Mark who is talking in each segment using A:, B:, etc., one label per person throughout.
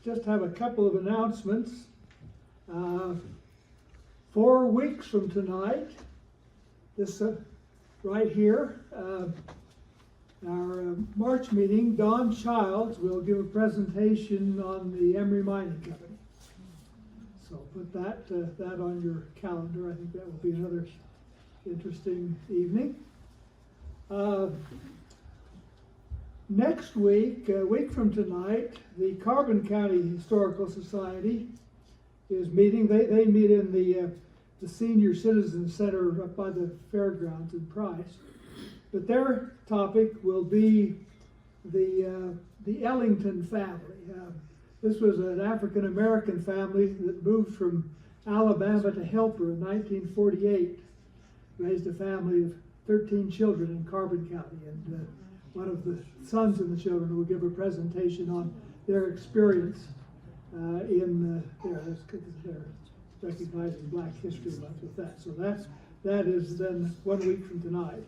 A: Just have a couple of announcements. 4 weeks from tonight, this right here, our March meeting, Don Childs will give a presentation on the Emery Mining Company. So put that on your calendar. I think that will be another interesting evening. Next week, a week from tonight, the Carbon County Historical Society is meeting. They meet in the Senior Citizen Center up by the fairgrounds in Price. But their topic will be the Ellington family. This was an African-American family that moved from Alabama to Helper in 1948, raised a family of 13 children in Carbon County, and one of the sons and the children will give a presentation on their experience in they're recognizing Black History Month with that. So that is then 1 week from tonight.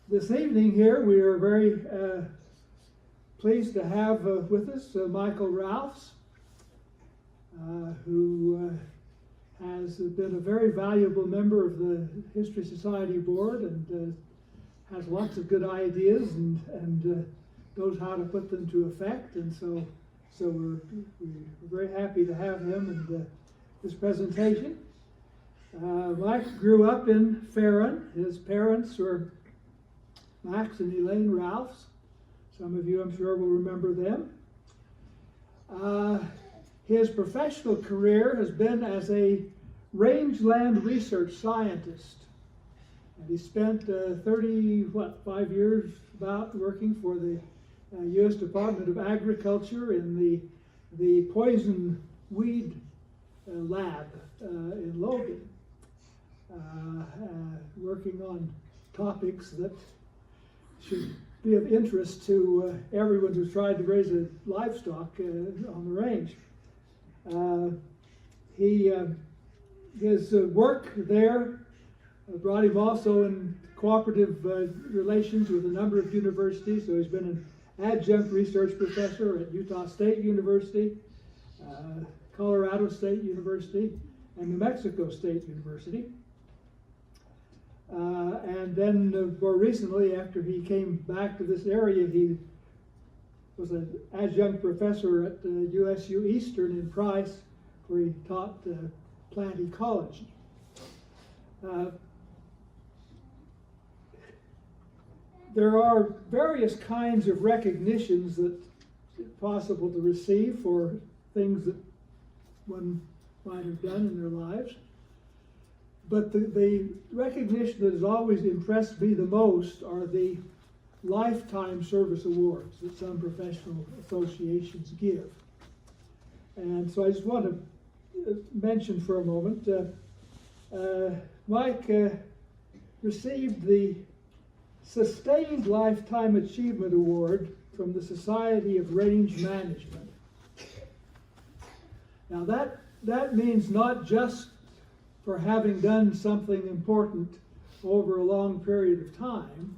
A: This evening here, we are very pleased to have with us Michael Ralphs, who has been a very valuable member of the History Society Board and has lots of good ideas and knows how to put them to effect. And so we're very happy to have him in this presentation. Mike grew up in Ferron. His parents were Max and Elaine Ralphs. Some of you, I'm sure, will remember them. His professional career has been as a rangeland research scientist. And he spent 5 years about working for the U.S. Department of Agriculture in the poison weed lab in Logan, working on topics that should be of interest to everyone who's tried to raise a livestock on the range. His work there brought him also in cooperative relations with a number of universities. So he's been an adjunct research professor at Utah State University, Colorado State University, and New Mexico State University. And then more recently, after he came back to this area, he was an adjunct professor at USU Eastern in Price, where he taught plant ecology. There are various kinds of recognitions that are possible to receive for things that one might have done in their lives. But the recognition that has always impressed me the most are the lifetime service awards that some professional associations give. And so I just want to mention for a moment, Mike received the Sustained Lifetime Achievement Award from the Society of Range Management. Now that means not just for having done something important over a long period of time,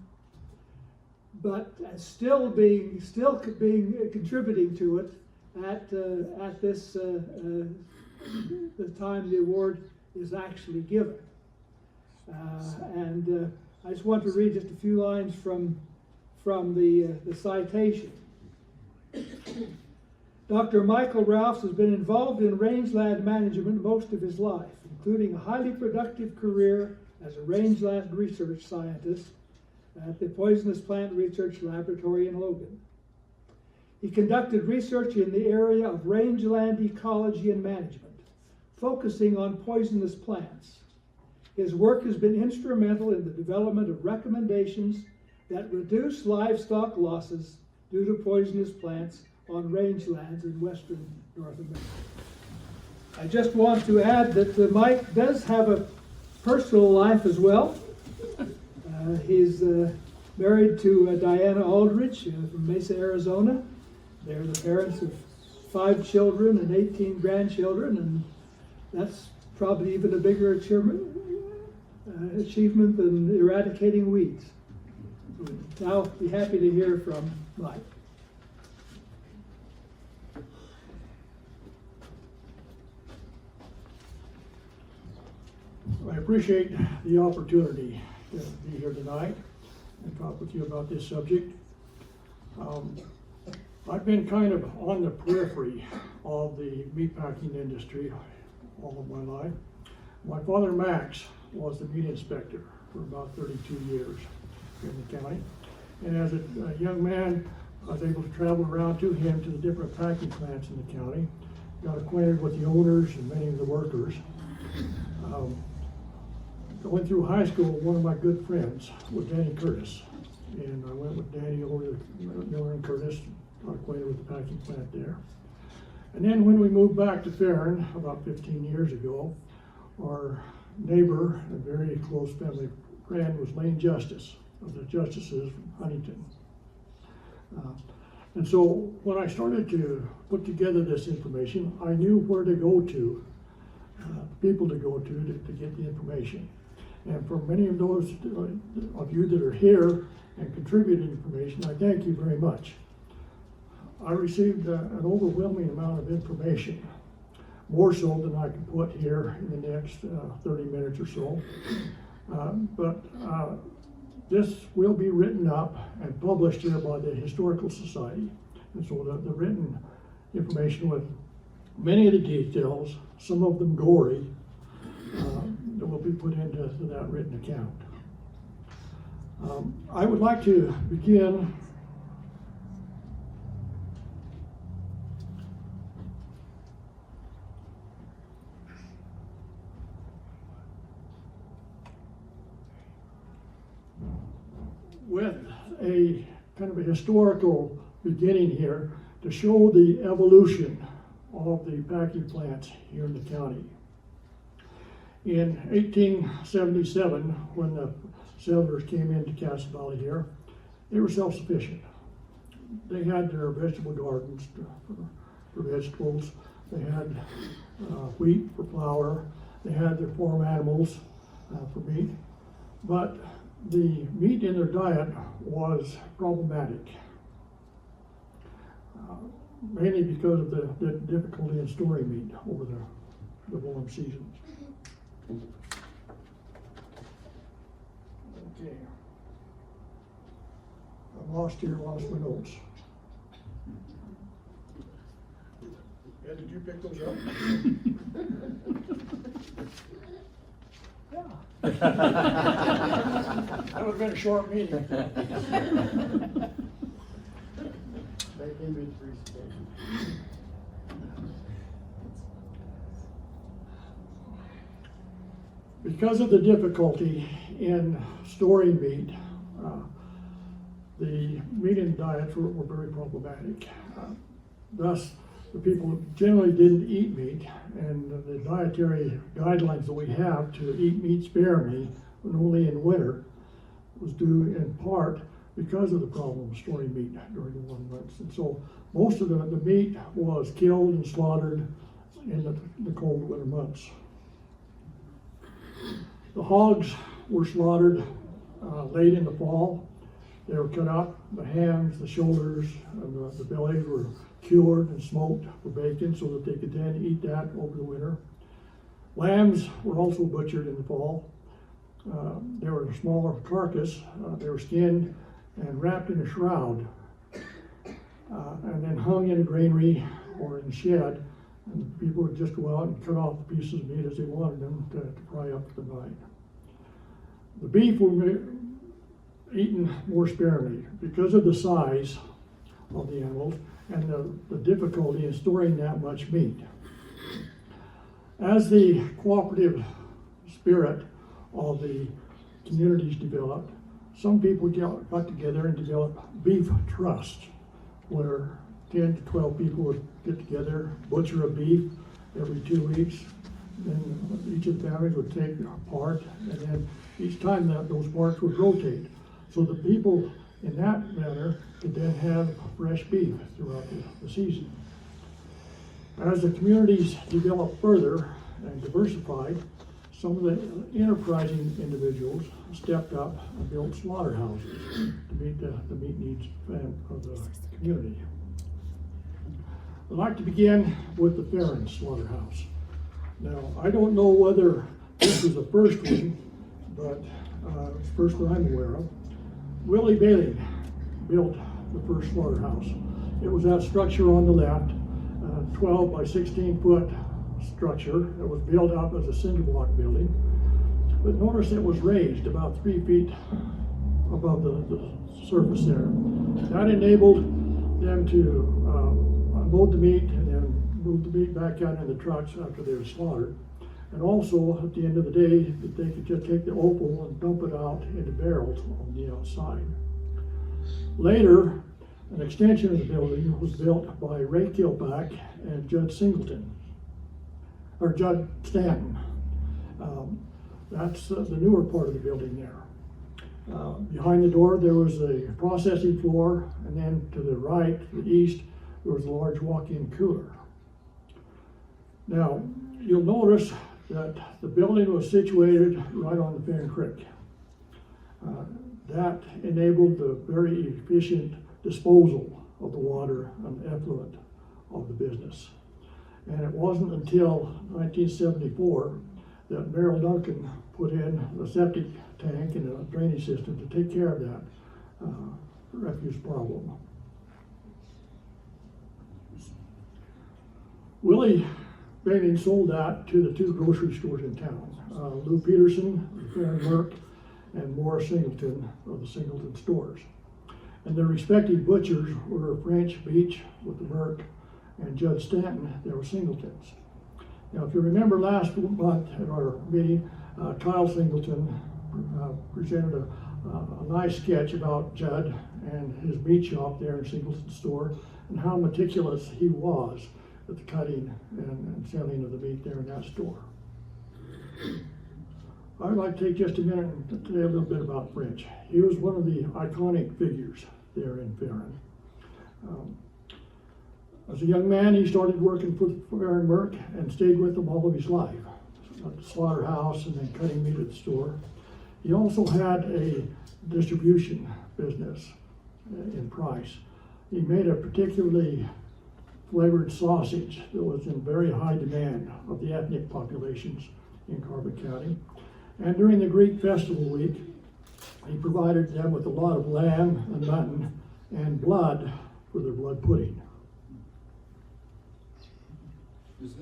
A: but still contributing to it at this the time the award is actually given. And I just want to read just a few lines from the citation. Dr. Michael Ralphs has been involved in rangeland management most of his life, including a highly productive career as a rangeland research scientist at the Poisonous Plant Research Laboratory in Logan. He conducted research in the area of rangeland ecology and management, focusing on poisonous plants. His work has been instrumental in the development of recommendations that reduce livestock losses due to poisonous plants on rangelands in western North America. I just want to add that Mike does have a personal life as well. He's married to Diana Aldrich from Mesa, Arizona. They're the parents of 5 children and 18 grandchildren, and that's probably even a bigger achievement than eradicating weeds. So I'll be happy to hear from Bye. I appreciate the opportunity to be here tonight and talk with you about this subject. I've been kind of on the periphery of the meatpacking industry all of my life. My father, Max, was the meat inspector for about 32 years here in the county. And as a young man, I was able to travel around to him to the different packing plants in the county, got acquainted with the owners and many of the workers. Going through high school, one of my good friends was Danny Curtis. And I went with Danny over to Miller and Curtis, got acquainted with the packing plant there. And then when we moved back to Ferron about 15 years ago, our neighbor, a very close family friend, was Lane Justice of the Justices from Huntington. And so when I started to put together this information, I knew where to go to, people to go to get the information. And for many of those of you that are here and contributed information, I thank you very much. I received an overwhelming amount of information, more so than I can put here in the next 30 minutes or so. But this will be written up and published here by the Historical Society. And so the written information with many of the details, some of them gory, that will be put into that written account. I would like to begin with a kind of a historical beginning here to show the evolution of the packing plants here in the county. In 1877, when the settlers came into Cass Valley here, they were self-sufficient. They had their vegetable gardens for vegetables. They had wheat for flour. They had their farm animals for meat. But the meat in their diet was problematic, mainly because of the difficulty in storing meat over the warm seasons. Okay. I lost my notes. Ed, did you pick those up? Yeah. That would have been a short meeting. Because of the difficulty in storing meat, the meat in diets were very problematic. Thus, the people generally didn't eat meat, and the dietary guidelines that we have to eat meat sparingly, and only in winter, was due in part because of the problem of storing meat during the warm months. And so most of the meat was killed and slaughtered in the cold winter months. The hogs were slaughtered late in the fall. They were cut up, the hams, the shoulders, and the bellies were cured and smoked for bacon so that they could then eat that over the winter. Lambs were also butchered in the fall. They were a smaller carcass. They were skinned and wrapped in a shroud and then hung in a granary or in a shed. And people would just go out and cut off the pieces of meat as they wanted them to fry up for the night. The beef were eaten more sparingly because of the size of the animals and the difficulty in storing that much meat. As the cooperative spirit of the communities developed, some people got together and developed beef trusts, where 10 to 12 people would get together, butcher a beef every 2 weeks. Then each of the families would take a part, and then each time those parts would rotate. So the people in that manner could then have fresh beef throughout the season. As the communities developed further and diversified,
B: some of the enterprising individuals stepped up and built slaughterhouses to meet the meat needs of the community. I'd like to begin with the Ferron slaughterhouse. Now, I don't know whether this was the first one, but it's the first one I'm aware of. Willie Bailey built the first slaughterhouse. It was that structure on the left, 12 by 16 foot structure. It was built up as a cinder block building. But notice it was raised about 3 feet above the surface there. That enabled them to unload the meat and then move the meat back out in the trucks after they were slaughtered. And also, at the end of the day, that they could just take the offal and dump it out into barrels on the outside. Later, an extension of the building was built by Ray Kilpack and Judd Stanton. That's the newer part of the building there. Behind the door, there was a processing floor, and then to the right, the east, there was a large walk-in cooler. Now, you'll notice that the building was situated right on the Ferron Creek. That enabled the very efficient disposal of the water and effluent of the business. And it wasn't until 1974 that Merrill Duncan put in a septic tank and a drainage system to take care of that refuse problem. Willie Bailey sold that to the 2 grocery stores in town, Lou Peterson, Ferron Merck, and Morris Singleton of the Singleton stores. And their respective butchers were French Beach with the Merck and Judd Stanton, they were Singletons. Now, if you remember last month at our meeting, Kyle Singleton presented a nice sketch about Judd and his meat shop there in Singleton store and how meticulous he was at the cutting and selling of the meat there in that store. I'd like to take just a minute and tell you a little bit about French. He was one of the iconic figures there in Ferron. As a young man, he started working for Ferron Merck and stayed with them all of his life, at the slaughterhouse and then cutting meat at the store. He also had a distribution business in Price. He made a particularly flavored sausage that was in very high demand of the ethnic populations in Carbon County. And during the Greek festival week, he provided them with a lot of lamb and mutton and blood for their blood pudding.
C: Is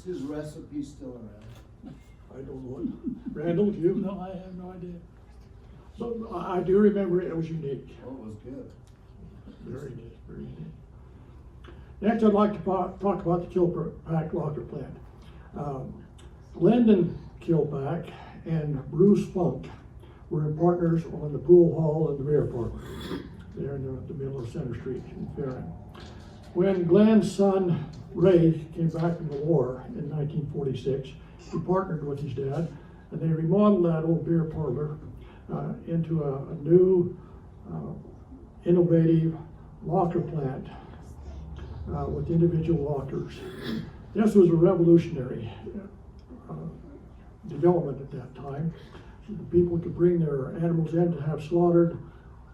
C: his recipe still around?
B: I don't know. Randall, do you?
A: No, I have no idea.
B: But I do remember it was unique.
C: Oh, it was good.
B: Very unique, very unique. Next, I'd like to talk about the Kilpack locker plant. Glendon Kilpack and Bruce Funk were partners on the pool hall and the beer apartment there in the middle of Center Street in Ferron. When Glenn's son Ray came back from the war in 1946, he partnered with his dad, and they remodeled that old beer parlor into a new, innovative locker plant with individual lockers. This was a revolutionary development at that time. So the people could bring their animals in to have slaughtered,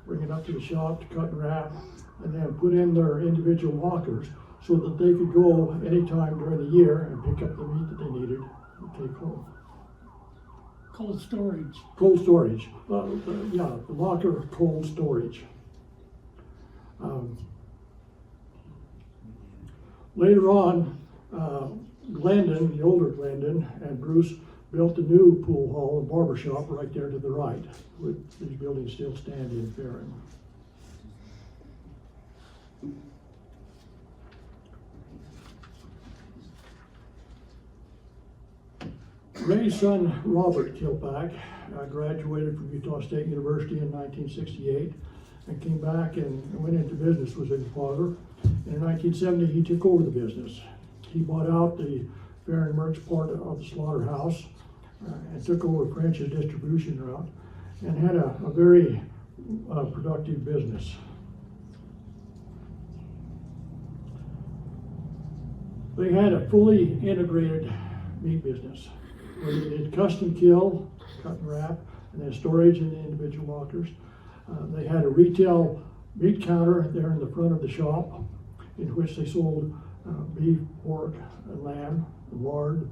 B: bring it up to the shop to cut and wrap, and then put in their individual lockers so that they could go anytime during the year and pick up the meat that they needed and take home.
A: Cold storage.
B: Cold storage. The locker cold storage. Later on, Glendon, the older Glendon, and Bruce built a new pool hall and barber shop right there to the right, with these buildings still stand in Ferron. Ray's son, Robert Kilpack, graduated from Utah State University in 1968 and came back and went into business with his father. And in 1970, he took over the business. He bought out the Ferron Merch part of the slaughterhouse and took over French's distribution route and had a very productive business. They had a fully integrated meat business, where they did custom kill, cut and wrap, and then storage in the individual lockers. They had a retail meat counter there in the front of the shop, in which they sold beef, pork, and lamb, and lard.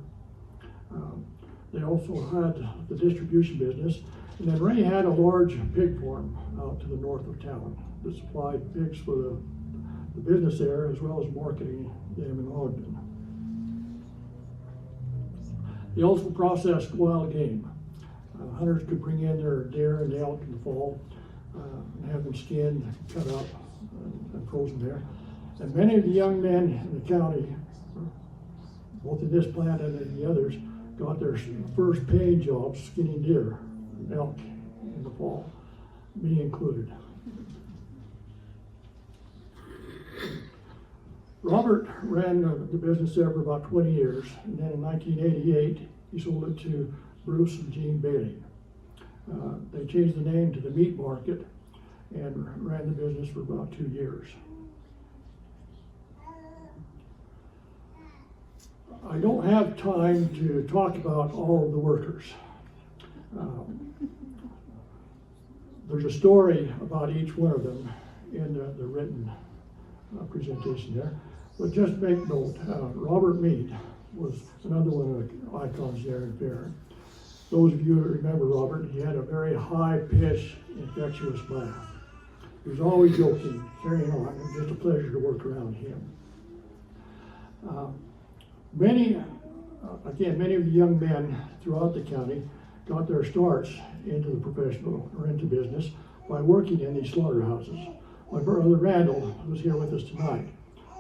B: They also had the distribution business, and then Ray had a large pig farm out to the north of town that supplied pigs for the business there, as well as marketing them in Ogden. They also processed wild game. Hunters could bring in their deer and elk in the fall and have them skinned, cut up, and frozen there. And many of the young men in the county, both in this plant and in the others, got their first paying jobs skinning deer and elk in the fall, me included. Robert ran the business there for about 20 years, and then in 1988, he sold it to Bruce and Jean Bailey. They changed the name to the Meat Market and ran the business for about 2 years. I don't have time to talk about all of the workers. There's a story about each one of them in the written presentation there. But just make note, Robert Mead was another one of the icons there in Ferron. Those of you who remember Robert, he had a very high-pitched, infectious laugh. He was always joking, carrying on. It was just a pleasure to work around him. Many of the young men throughout the county got their starts into the professional or into business by working in these slaughterhouses. My brother Randall, who's here with us tonight,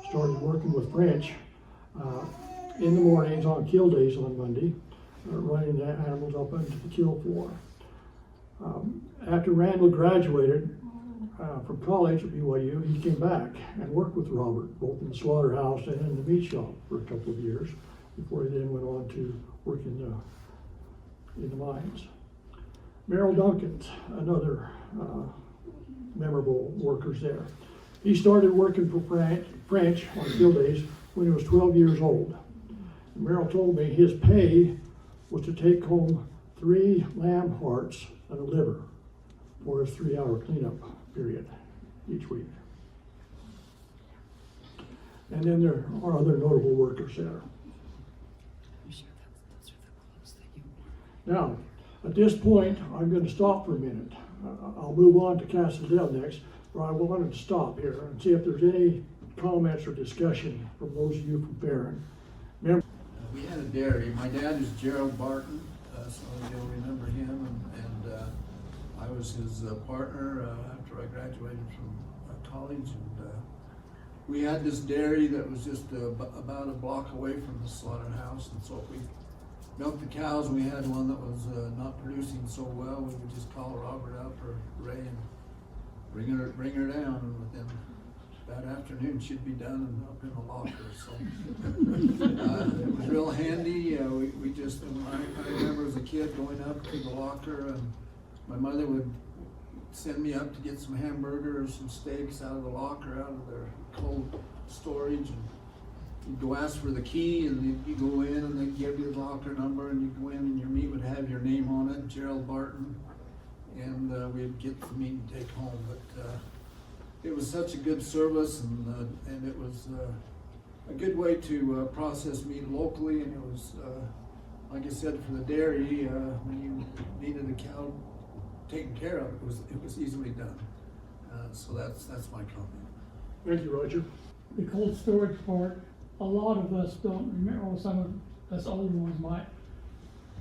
B: started working with French in the mornings on kill days on Monday, running the animals up into the kill floor. After Randall graduated from college at BYU, he came back and worked with Robert, both in the slaughterhouse and in the meat shop for a couple of years, before he then went on to work in the mines. Merrill Duncan's another memorable workers there. He started working for French on field days when he was 12 years old. And Merrill told me his pay was to take home 3 lamb hearts and a liver for his 3-hour cleanup period each week. And then there are other notable workers there. Now, at this point, I'm going to stop for a minute. I'll move on to Castledale next, but I wanted to stop here and see if there's any comments or discussion from those of you from Ferron.
C: We had a dairy. My dad is Gerald Barton, some of you will remember him, and I was his partner after I graduated from college. And we had this dairy that was just about a block away from the slaughterhouse, and so if we milked the cows and we had one that was not producing so well, we would just call Robert up or Ray and bring her down, and within that afternoon she'd be done and up in the locker. So it was real handy. We just, I remember as a kid going up to the locker, and my mother would send me up to get some hamburgers, some steaks out of the locker, out of their cold storage, and you'd go ask for the key, and you go in and they'd give you the locker number, and you'd go in and your meat would have your name on it, Gerald Barton, and we'd get the meat and take home. But it was such a good service, and it was a good way to process meat locally, and it was, like I said, for the dairy, when you needed a cow taken care of, it was easily done. So that's my comment.
B: Thank you, Roger.
D: The cold storage part, a lot of us don't remember, or some of us older ones might.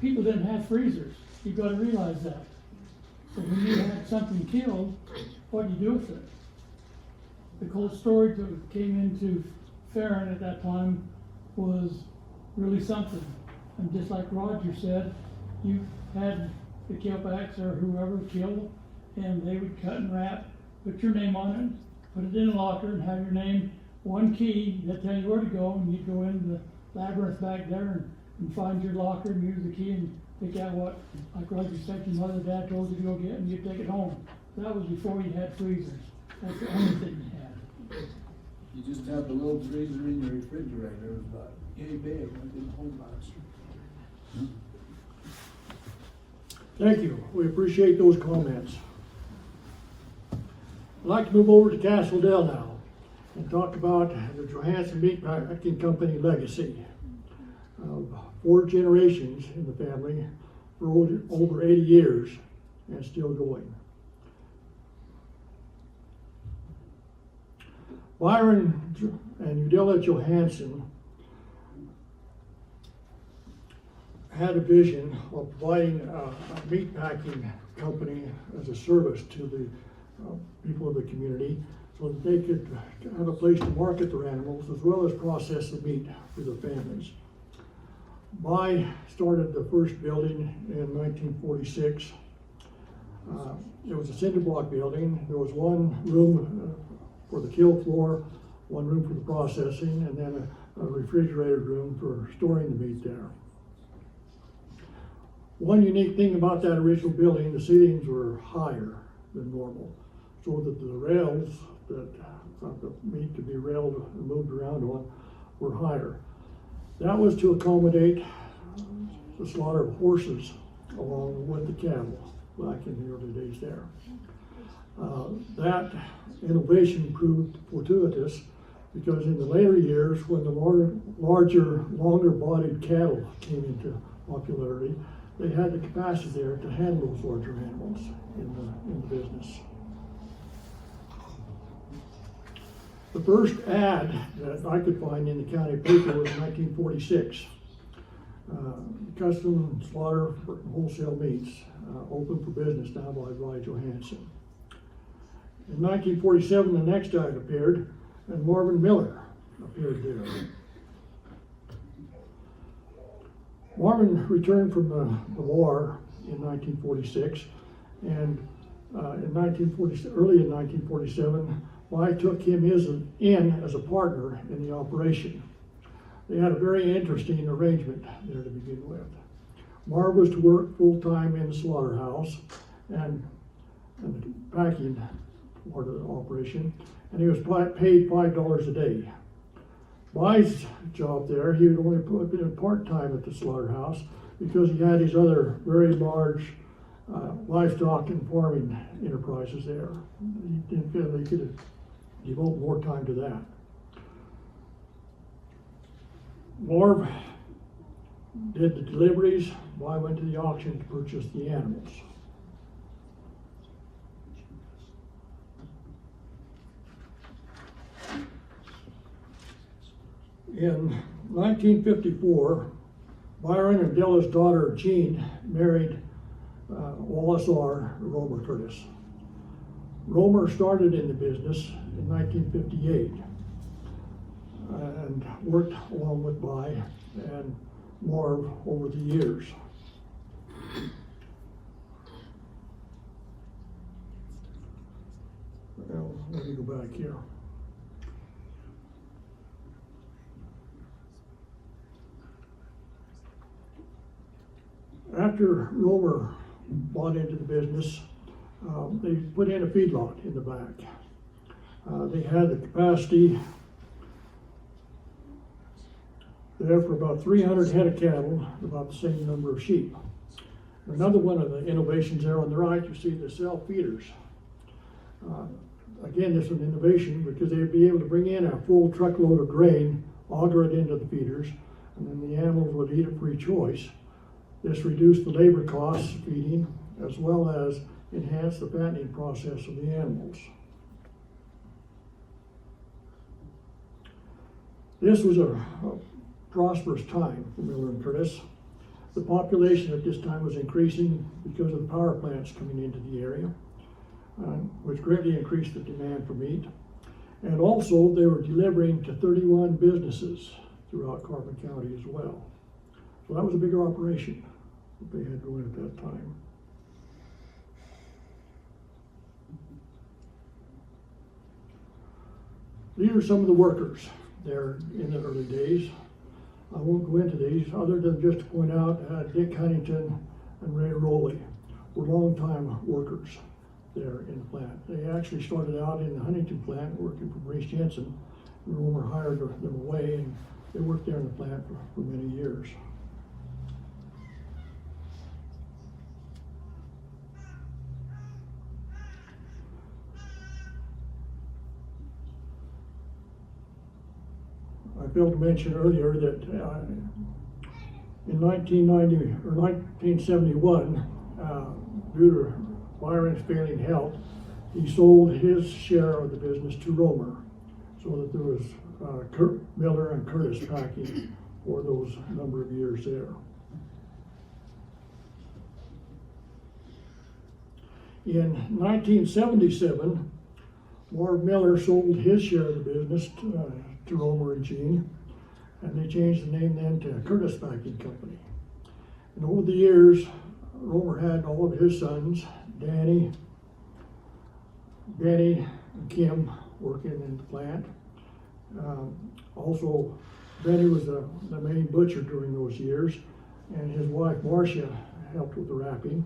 D: People didn't have freezers. You've got to realize that. So when you had something killed, what do you do with it? The cold storage that came into Ferron at that time was really something. And just like Roger said, you had the killbacks or whoever killed, and they would cut and wrap, put your name on it, put it in a locker, and have your name, one key, they'd tell you where to go, and you'd go into the labyrinth back there and find your locker and use the key and pick out what, like Roger said, your mother, dad told you to go get, and you'd take it home. That was before you had freezers. That's the only thing you had.
C: You just had the little freezer in your refrigerator. It was about yay big. It didn't hold much.
B: Thank you. We appreciate those comments. I'd like to move over to Castledale now and talk about the Johansson Meatpacking Company legacy of 4 generations in the family for over 80 years and still going. Byron and Udella Johansson had a vision of providing a meatpacking company as a service to the people of the community so that they could have a place to market their animals as well as process the meat for their families. By started the first building in 1946. It was a cinder block building. There was one room for the kill floor, one room for the processing, and then a refrigerated room for storing the meat there. One unique thing about that original building, the ceilings were higher than normal, so that the rails that the meat could be railed and moved around on were higher. That was to accommodate the slaughter of horses along with the cattle back in the early days there. That innovation proved fortuitous because in the later years, when the larger, longer-bodied cattle came into popularity, they had the capacity there to handle those larger animals in the business. The first ad that I could find in the county paper was 1946. Custom slaughter for wholesale meats, open for business now by Johansson. In 1947, the next ad appeared, and Marvin Miller appeared there. Marvin returned from the war in 1946, and early in 1947, I took him in as a partner in the operation. They had a very interesting arrangement there to begin with. Marv was to work full-time in the slaughterhouse and the packing part of the operation, and he was paid $5 a day. By's job there, he would only put in part-time at the slaughterhouse because he had his other very large livestock and farming enterprises there. He didn't feel he could devote more time to that. Marv did the deliveries. By went to the auction to purchase the animals. In 1954, Byron and Della's daughter Jean married Wallace R. Romer Curtis. Romer started in the business in 1958 and worked along with By and Marv over the years. Well, let me go back here. After Romer bought into the business, they put in a feedlot in the back. They had the capacity there for about 300 head of cattle, about the same number of sheep. Another one of the innovations there on the right, you see the cell feeders. Again, this is an innovation because they'd be able to bring in a full truckload of grain, auger it into the feeders, and then the animals would eat it free choice. This reduced the labor costs of feeding, as well as enhanced the fattening process of the animals. This was a prosperous time for Miller and Curtis. The population at this time was increasing because of the power plants coming into the area, which greatly increased the demand for meat. And also they were delivering to 31 businesses throughout Carbon County as well. So that was a bigger operation that they had going at that time. These are some of the workers there in the early days. I won't go into these other than just to point out Dick Huntington and Ray Rowley were longtime workers there in the plant. They actually started out in the Huntington plant working for Maurice Jensen. Romer hired them away and they worked there in the plant for many years. I failed to mention earlier that in 1990 or 1971, due to Byron's failing health, he sold his share of the business to Romer, so that there was Miller and Curtis Packing for those number of years there. In 1977, Marv Miller sold his share of the business to Romer and Jean, and they changed the name then to Curtis Packing Company. And over the years, Romer had all of his sons, Danny, Benny, and Kim, working in the plant. Also, Benny was the main butcher during those years, and his wife Marcia helped with the wrapping.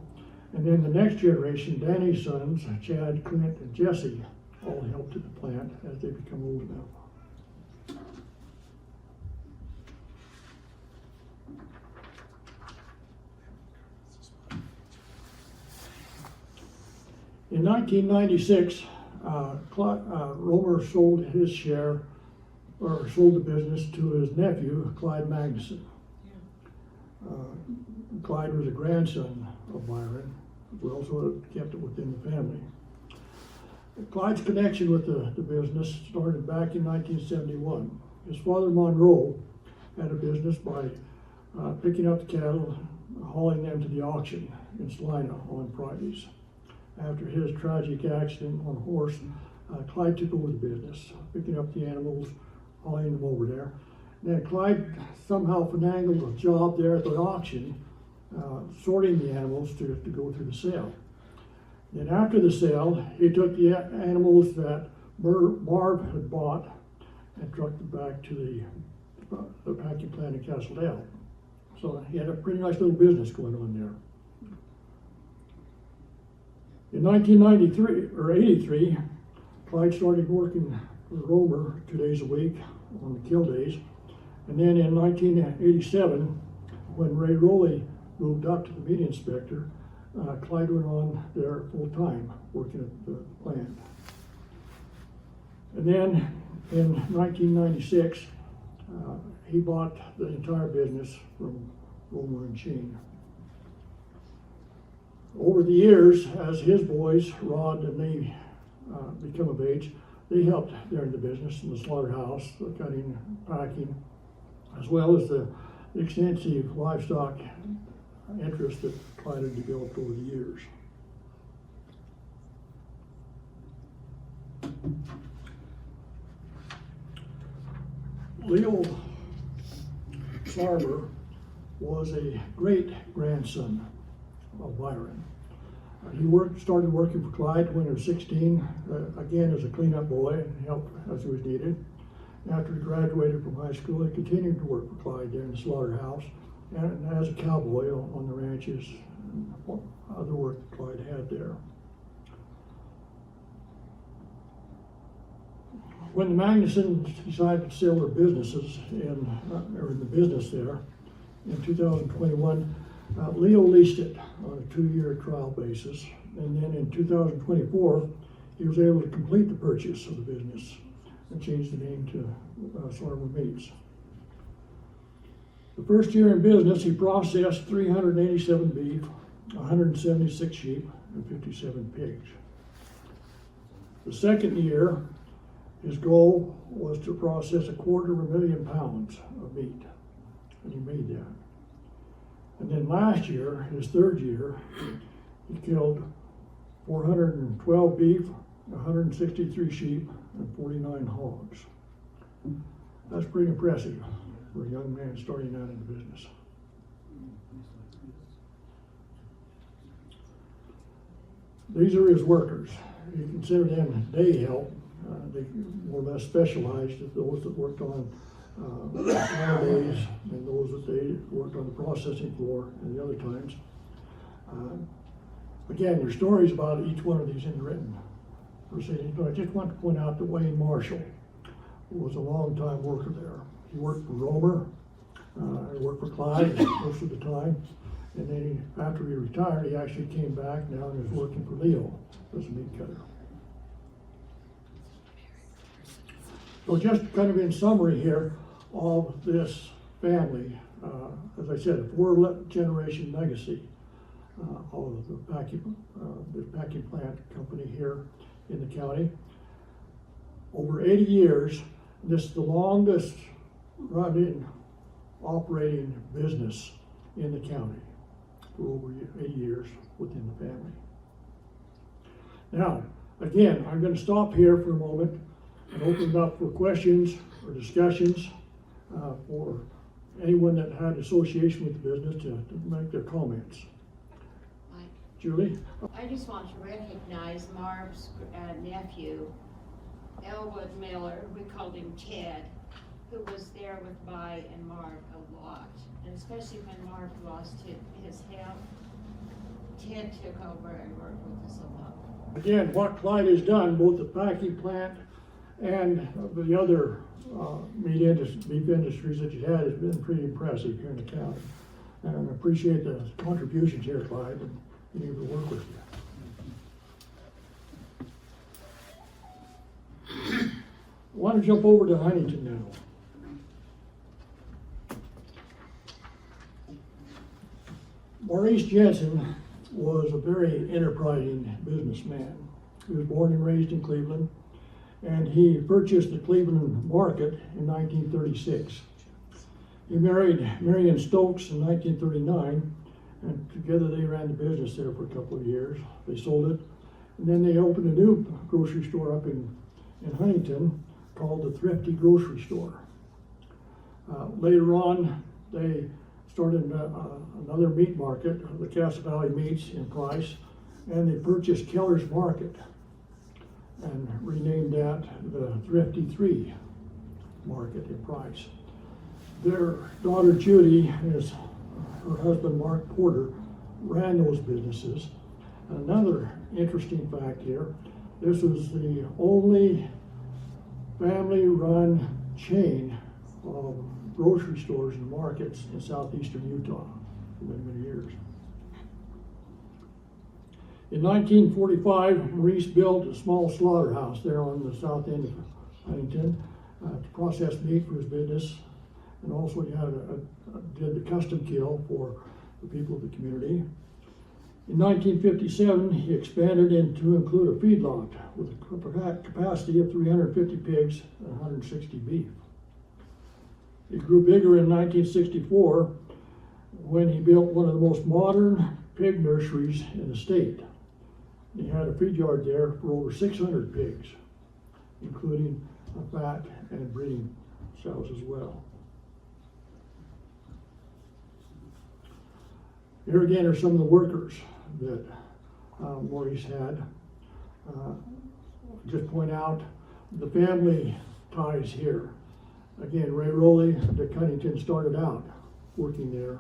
B: And then the next generation, Danny's sons, Chad, Clint, and Jesse, all helped at the plant as they become old enough. In 1996, Romer sold his share, or sold the business to his nephew, Clyde Magnuson. Clyde was a grandson of Byron. We also kept it within the family. Clyde's connection with the business started back in 1971. His father, Monroe, had a business by picking up the cattle, hauling them to the auction in Salina on Fridays. After his tragic accident on a horse, Clyde took over the business, picking up the animals, hauling them over there. And then Clyde somehow finagled a job there at the auction, sorting the animals to go through the sale. Then after the sale, he took the animals that Marv had bought and trucked them back to the packing plant in Castledale. So he had a pretty nice little business going on there. In 1993 or 83, Clyde started working for Romer 2 days a week on the kill days. And then in 1987, when Ray Rowley moved up to the meat inspector, Clyde went on there full time, working at the plant. And then in 1996, he bought the entire business from Romer and Sheen. Over the years, as his boys, Rod and they become of age, they helped there in the business, in the slaughterhouse, the cutting, packing, as well as the extensive livestock interest that Clyde had developed over the years. Leo Sarver was a great-grandson of Byron. He started working for Clyde when he was 16, again as a cleanup boy, and helped as he was needed. After he graduated from high school, he continued to work for Clyde there in the slaughterhouse, and as a cowboy on the ranches and other work that Clyde had there. When the Magnusons decided to sell their businesses or the business there in 2021, Leo leased it on a 2-year trial basis, and then in 2024, he was able to complete the purchase of the business and change the name to Sarver Meats. The first year in business, he processed 387 beef, 176 sheep, and 57 pigs. The second year, his goal was to process 250,000 pounds of meat, and he made that. And then last year, his third year, he killed 412 beef, 163 sheep, and 49 hogs. That's pretty impressive for a young man starting out in the business. These are his workers. You consider them day help. They more or less specialized as those that worked on nowadays and those that they worked on the processing floor and the other times. Again, there's stories about each one of these in the written proceedings, but I just want to point out that Wayne Marshall was a long-time worker there. He worked for Romer, he worked for Clyde most of the time, and then after he retired, he actually came back now and is working for Leo as a meat cutter. So just kind of in summary here, of this family, as I said, a 4-generation legacy of the packing plant company here in the county. Over 80 years, this is the longest running operating business in the county for over 80 years within the family. Now, again, I'm going to stop here for a moment and open it up for questions or discussions for anyone that had association with the business to make their comments.
E: Mike,
B: Julie?
E: I just want to recognize Marv's nephew, Elwood Miller, we called him Ted, who was there with Vi and Marv a lot, and especially when Marv lost his health. Ted took over and worked with us a lot.
B: Again, what Clyde has done, both the packing plant and the other beef industries that you had, has been pretty impressive here in the county. And I appreciate the contributions here, Clyde, and being able to work with you. I want to jump over to Huntington now. Maurice Jensen was a very enterprising businessman. He was born and raised in Cleveland, and he purchased the Cleveland market in 1936. He married Marion Stokes in 1939, and together they ran the business there for a couple of years. They sold it, and then they opened a new grocery store up in Huntington called the Thrifty Grocery Store. Later on, they started another meat market, the Cass Valley Meats in Price, and they purchased Keller's Market and renamed that the Thrifty 3 Market in Price. Their daughter Judy and her husband Mark Porter ran those businesses. Another interesting fact here, this was the only family-run chain of grocery stores and markets in southeastern Utah for many, many years. In 1945, Maurice built a small slaughterhouse there on the south end of Huntington to process meat for his business, and also he did the custom kill for the people of the community. In 1957, he expanded to include a feedlot with a capacity of 350 pigs and 160 beef. It grew bigger in 1964 when he built one of the most modern pig nurseries in the state. He had a feed yard there for over 600 pigs, including fat and breeding sows as well. Here again are some of the workers that Maurice had. Just point out the family ties here. Again, Ray Rowley, Dick Huntington started out working there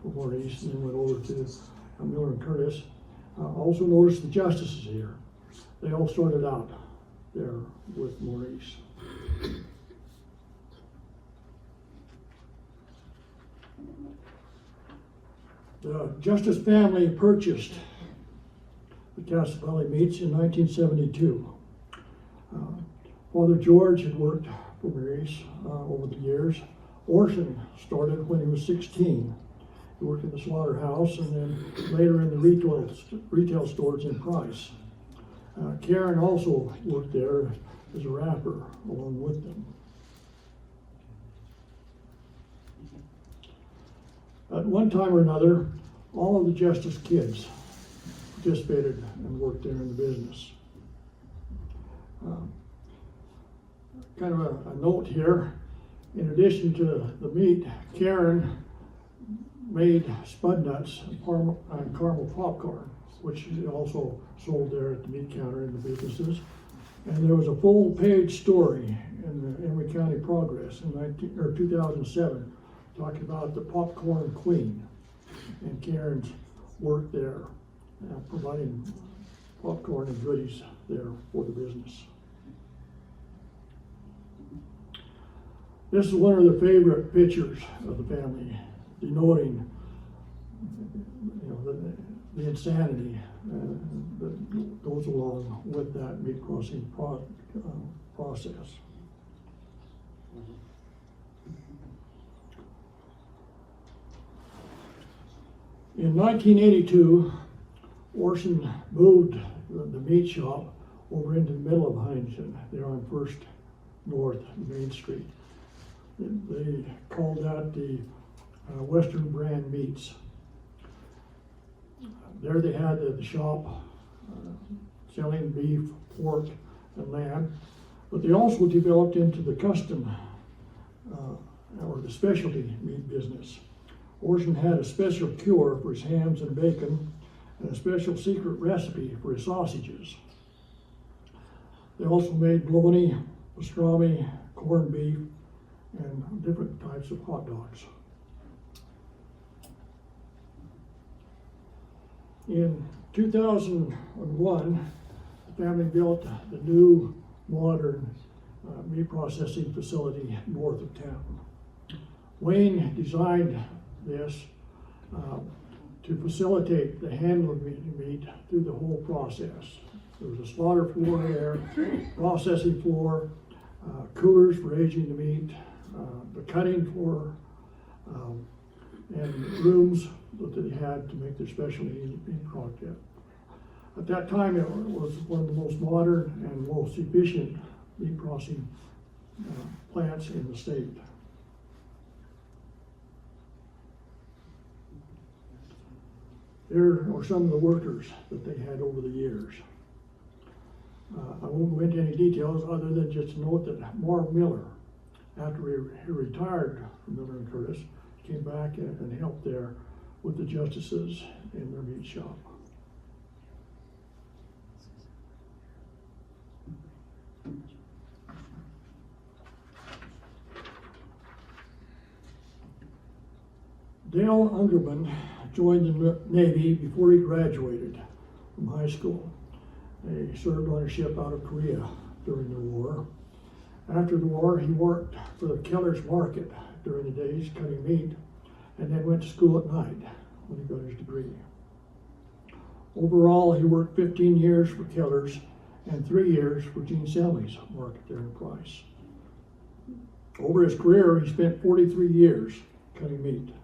B: for Maurice and then went over to Miller and Curtis. Also notice the justices here. They all started out there with Maurice. The Justice family purchased the Cass Valley Meats in 1972. Father George had worked for Maurice over the years. Orson started when he was 16. He worked in the slaughterhouse and then later in the retail stores in Price. Karen also worked there as a wrapper along with them. At one time or another, all of the Justice kids participated and worked there in the business. Kind of a note here, in addition to the meat, Karen made spud nuts and caramel popcorn, which she also sold there at the meat counter in the businesses. And there was a full-page story in the Emery County Progress in 2007 talking about the popcorn queen and Karen's work there, providing popcorn and goodies there for the business. This is one of the favorite pictures of the family, denoting the insanity that goes along with that meat crossing process. In 1982, Orson moved the meat shop over into the middle of Huntington, there on First North Main Street. They called that the Western Brand Meats. There they had the shop selling beef, pork, and lamb, but they also developed into the custom or the specialty meat business. Orson had a special cure for his hams and bacon and a special secret recipe for his sausages. They also made bologna, pastrami, corned beef, and different types of hot dogs. In 2001, the family built the new modern meat processing facility north of town. Wayne designed this to facilitate the handling of meat through the whole process. There was a slaughter floor there, processing floor, coolers for aging the meat, the cutting floor, and rooms that they had to make their specialty meat product. At that time, it was one of the most modern and most efficient meat processing plants in the state. There are some of the workers that they had over the years. I won't go into any details other than just to note that Marv Miller, after he retired from Miller and Curtis, came back and helped there with the justices in their meat shop. Dale Ungerman joined the Navy before he graduated from high school. He served on a ship out of Korea during the war. After the war, he worked for the Keller's Market during the days, cutting meat, and then went to school at night when he got his degree. Overall, he worked 15 years for Keller's and 3 years for Gene Selmy's market there in Price. Over his career, he spent 43 years cutting meat.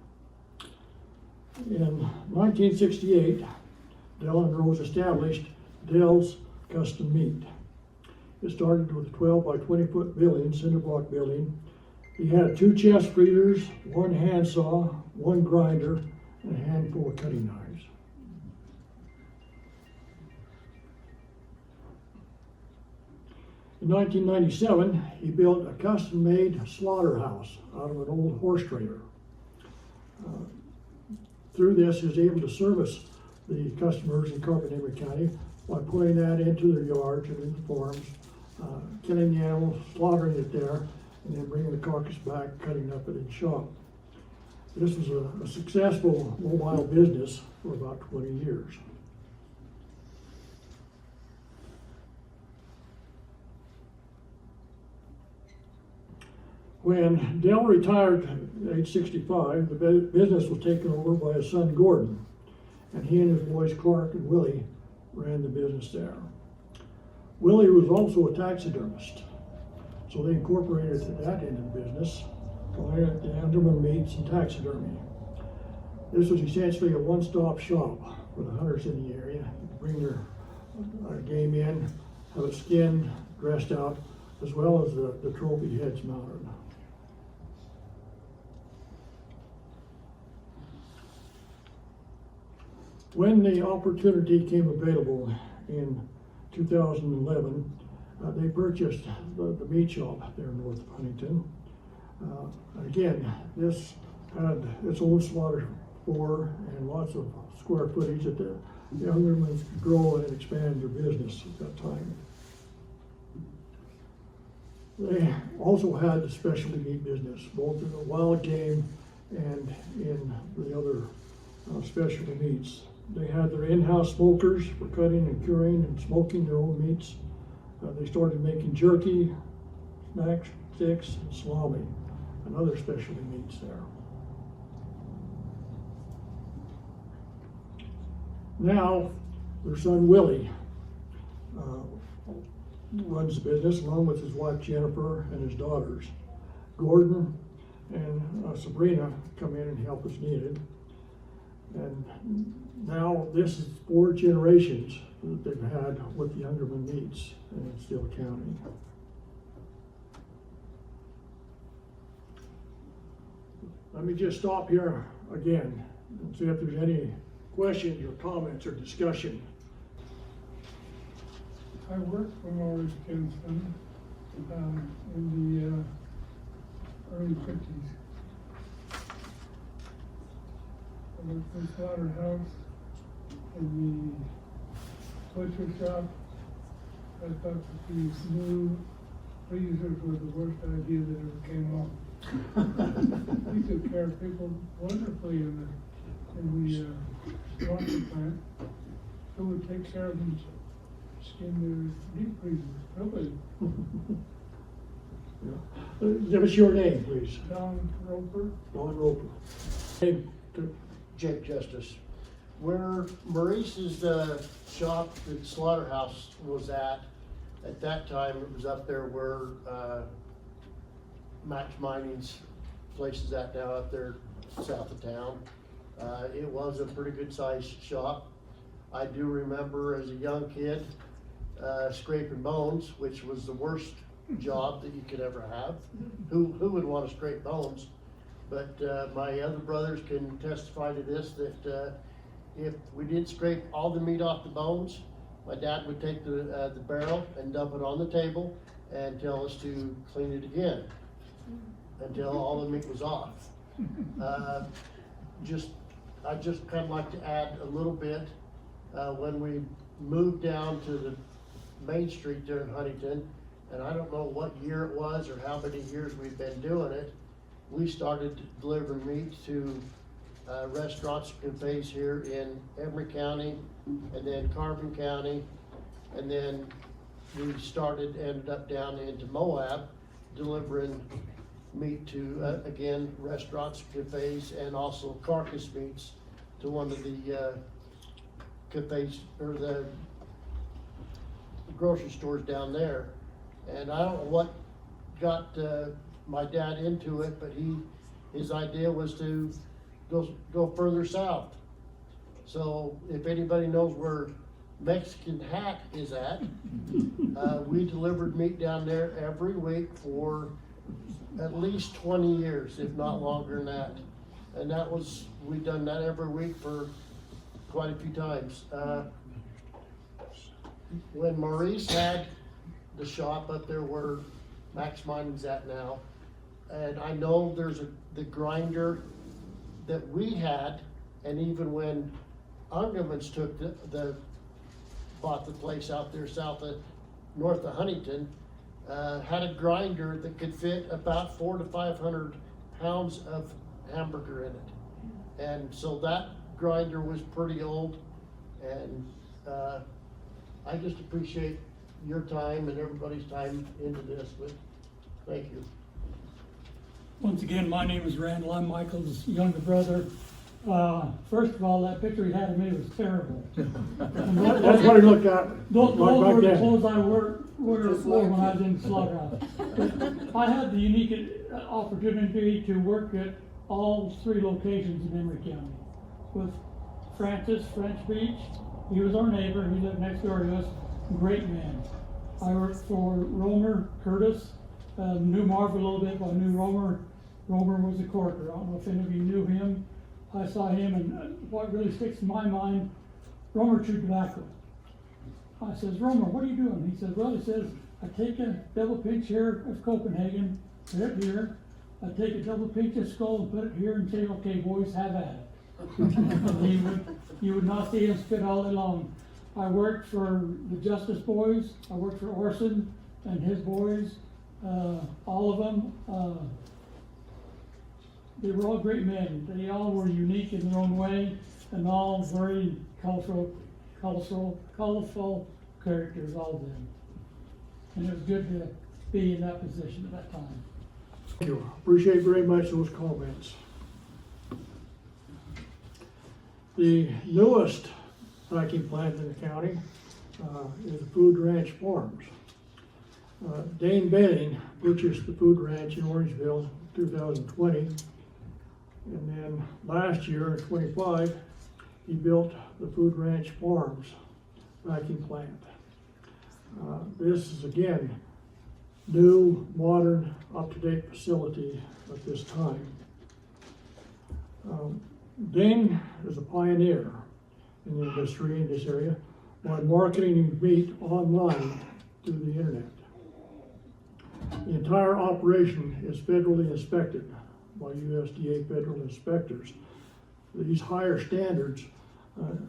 B: In 1968, Dell and Rose established Dell's Custom Meat. It started with a 12 by 20 foot building, cinder block building. He had 2 chest freezers, 1 handsaw, 1 grinder, and a handful of cutting knives. In 1997, he built a custom-made slaughterhouse out of an old horse trailer. Through this, he was able to service the customers in Emery County by putting that into their yards and into farms, killing the animal, slaughtering it there, and then bringing the carcass back, cutting up it in shop. This was a successful mobile business for about 20 years. When Dell retired at age 65, the business was taken over by his son Gordon, and he and his boys Clark and Willie ran the business there. Willie was also a taxidermist, so they incorporated that into the business, calling it the Underman Meats and Taxidermy. This was essentially a one-stop shop for the hunters in the area. Bring their game in, have it skinned, dressed out, as well as the trophy heads mounted. When the opportunity came available in 2011, they purchased the meat shop there north of Huntington. Again, this had its own slaughter floor and lots of square footage that the Ungermans could grow and expand their business at that time. They also had the specialty meat business, both in the wild game and in the other specialty meats. They had their in-house smokers for cutting and curing and smoking their own meats. They started making jerky, snack sticks, and salami, and other specialty meats there. Now, their son Willie runs the business along with his wife Jennifer and his daughters. Gordon and Sabrina come in and help as needed. And now this is 4 generations that they've had with the Youngerman meats in Steele County. Let me just stop here again and see if there's any questions or comments or discussion.
F: I worked for Morris Kinston in the early 50s. I worked for the slaughterhouse, in the butcher shop. I thought that these new freezers were the worst idea that ever came up. We took care of people wonderfully in the slaughter plant. Who would take care of them? In their deep freezers, really.
B: Give us your name, please.
F: Don Roper.
B: Don Roper. Name to
G: Jake Justice. Where Maurice's shop, the slaughterhouse was at that time, it was up there where Max Mining's place is at now, up there south of town. It was a pretty good sized shop. I do remember as a young kid scraping bones, which was the worst job that you could ever have. Who would want to scrape bones? But my other brothers can testify to this, that if we did scrape all the meat off the bones, my dad would take the barrel and dump it on the table and tell us to clean it again until all the meat was off. I just kind of like to add a little bit. When we moved down to the Main Street there in Huntington, and I don't know what year it was or how many years we've been doing it, we started delivering meat to restaurants and cafes here in Emery County and then Carbon County, and then we ended up down into Moab delivering meat to again restaurants, cafes, and also carcass meats to one of the cafes or the grocery stores down there. And I don't know what got my dad into it, but his idea was to go further south. So if anybody knows where Mexican Hat is at, we delivered meat down there every week for at least 20 years, if not longer than that. And we've done that every week for quite a few times. When Maurice had the shop up there where Max Mining's at now, and I know there's the grinder that we had, and even when Ungerman's took bought the place out there north of Huntington, had a grinder that could fit about 400 to 500 pounds of hamburger in it. And so that grinder was pretty old, and I just appreciate your time and everybody's time into this, but thank you.
D: Once again, my name is Randall. I'm Michael's younger brother. First of all, that picture he had of me was terrible.
B: That's what I looked at.
D: Those were
B: back
D: the
B: then.
D: clothes I wore when I was in the slaughterhouse. But I had the unique opportunity to work at all 3 locations in Emery County. With Francis French Beach, he was our neighbor, he lived next door to us, great man. I worked for Romer Curtis, knew Marv a little bit, but I knew Romer. Romer was a corker. I don't know if any of you knew him. I saw him, and what really sticks in my mind, Romer chewed tobacco. I says, Romer, what are you doing? He says, well, I take a double pinch here of Copenhagen, put it here. I take a double pinch of Skull and put it here and say, okay, boys, have at it. You would not see him spit all day long. I worked for the Justice Boys. I worked for Orson and his boys, all of them. They were all great men. They all were unique in their own way, and all very colorful characters, all of them. And it was good to be in that position at that time.
B: Thank you. Appreciate very much those comments. The newest packing plant in the county is Food Ranch Farms. Dane Benning purchased the Food Ranch in Orangeville in 2020. And then last year, in 25, he built the Food Ranch Farms packing plant. This is again, new, modern, up-to-date facility at this time. Dane is a pioneer in the industry in this area by marketing meat online through the internet. The entire operation is federally inspected by USDA federal inspectors. These higher standards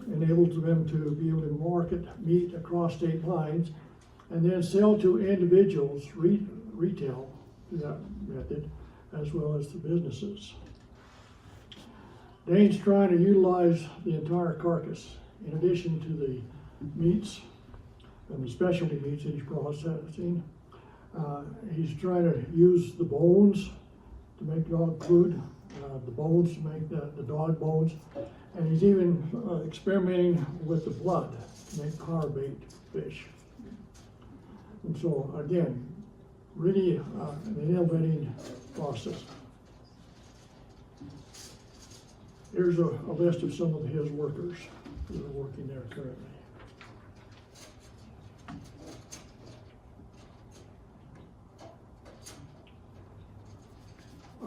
B: enables them to be able to market meat across state lines and then sell to individuals, retail through that method, as well as to businesses. Dane's trying to utilize the entire carcass in addition to the meats and the specialty meats that he's processing. He's trying to use the bones to make dog food, the bones to make the dog bones, and he's even experimenting with the blood to make carve-bait fish. And so again, really an innovating process. Here's a list of some of his workers that are working there currently.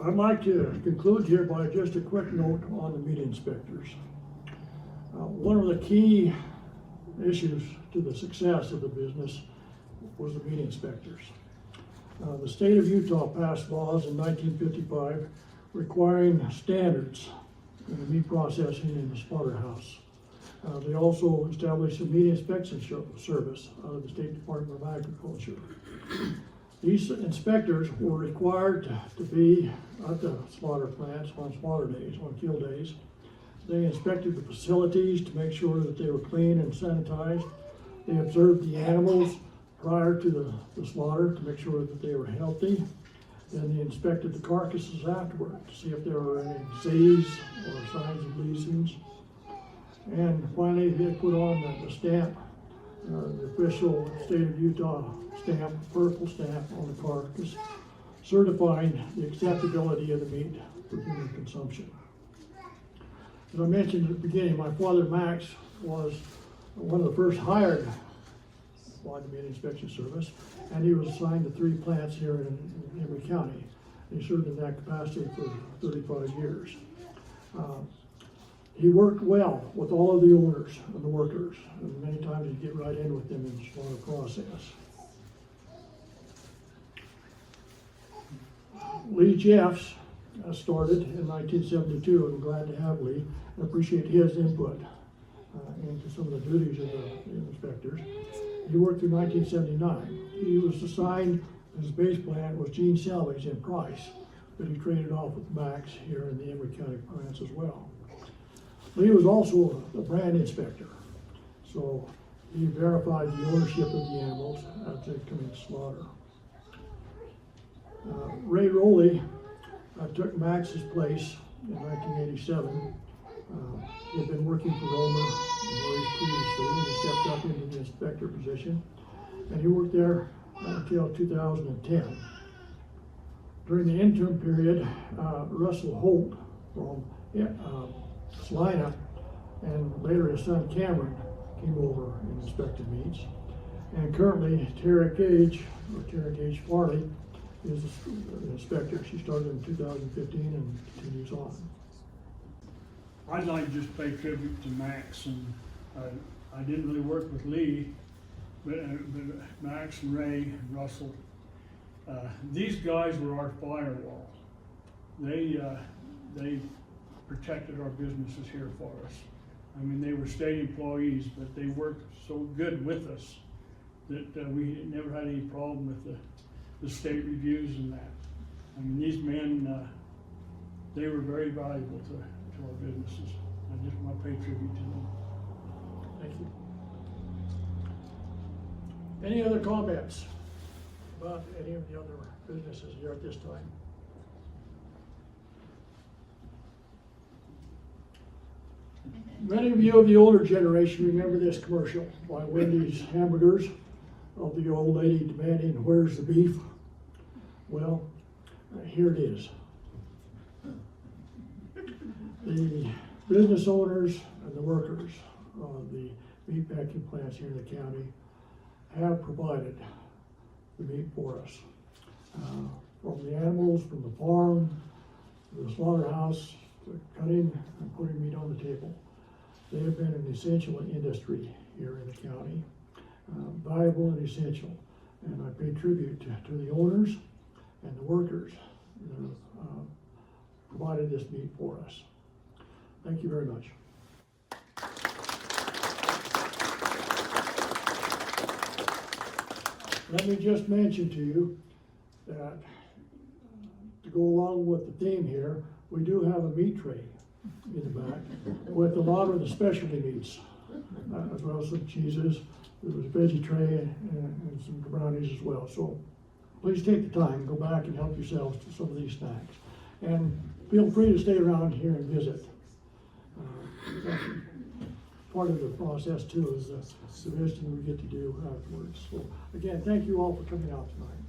B: I'd like to conclude here by just a quick note on the meat inspectors. One of the key issues to the success of the business was the meat inspectors. The state of Utah passed laws in 1955 requiring standards in the meat processing in the slaughterhouse. They also established a meat inspection service out of the State Department of Agriculture. These inspectors were required to be at the slaughter plants on slaughter days, on kill days. They inspected the facilities to make sure that they were clean and sanitized. They observed the animals prior to the slaughter to make sure that they were healthy. Then they inspected the carcasses afterward to see if there were any disease or signs of lesions. And finally, they put on the stamp, the official state of Utah stamp, purple stamp on the carcass, certifying the acceptability of the meat for human consumption. As I mentioned at the beginning, my father Max was one of the first hired by the Meat Inspection Service, and he was assigned to 3 plants here in Emery County. He served in that capacity for 35 years. He worked well with all of the owners and the workers, and many times he'd get right in with them in the slaughter process. Lee Jeffs started in 1972, and I'm glad to have Lee and appreciate his input into some of the duties of the inspectors. He worked through 1979. He was assigned, his base plant was Gene Salvage in Price, but he traded off with Max here in the Emery County plants as well. Lee was also a brand inspector, so he verified the ownership of the animals as they come into slaughter. Ray Rowley took Max's place in 1987. He had been working for Romer and Maurice previously, and he stepped up into the inspector position, and he worked there until 2010. During the interim period, Russell Holt from Salina and later his son Cameron came over and inspected meats. And currently Tara Gage Farley is the inspector. She started in 2015 and continues on.
H: I'd like to just pay tribute to Max, and I didn't really work with Lee, but Max and Ray and Russell, these guys were our firewall. They protected our businesses here for us. I mean, they were state employees, but they worked so good with us that we never had any problem with the state reviews and that. I mean, these men, they were very valuable to our businesses. I just want to pay tribute to them.
B: Thank you. Any other comments about any of the other businesses here at this time? Many of you of the older generation remember this commercial by Wendy's Hamburgers of the old lady demanding, "Where's the beef?" Well, here it is. The business owners and the workers of the meatpacking plants here in the county have provided the meat for us. From the animals, from the farm, to the slaughterhouse, to cutting and putting meat on the table. They have been an essential industry here in the county, valuable and essential. And I pay tribute to the owners and the workers that have provided this meat for us. Thank you very much. Let me just mention to you that to go along with the theme here, we do have a meat tray in the back with a lot of the specialty meats, as well as some cheeses. There was a veggie tray and some brownies as well. So please take the time, go back and help yourselves to some of these snacks. And feel free to stay around here and visit. That's part of the process too, is the visiting we get to do afterwards. So again, thank you all for coming out tonight.